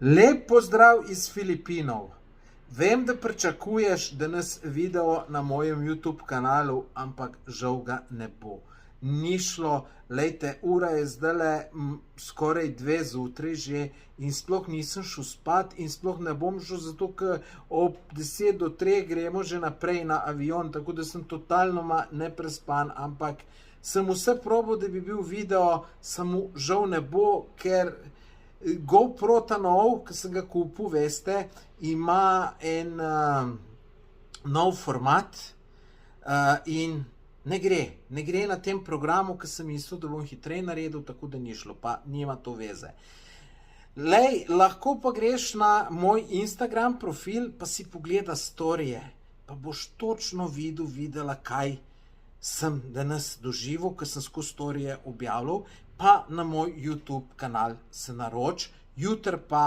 Lep pozdrav iz Filipinov. Vem, da pričakuješ danes video na mojem YouTube kanalu, ampak žal ga ne bo. Ni šlo, lejte, ura je zdajle skoraj 2 zjutraj že in sploh nisem šel spat in sploh ne bom šel, zato ker ob 10 do 3 gremo že naprej na avion, tako da sem totalno neprespan, ampak sem vse probal, da bi bil video, samo žal ne bo, ker GoPro ta nov, ki sem ga kupil, veste, ima en nov format in ne gre na tem programu, ki sem mislil, da bom hitreje naredil, tako da ni šlo, pa nima to veze. Lej, lahko pa greš na moj Instagram profil, pa si pogleda storije, pa boš točno videla, kaj sem danes doživel, ker sem skozi storije objavljal, pa na moj YouTube kanal se naroči, jutri pa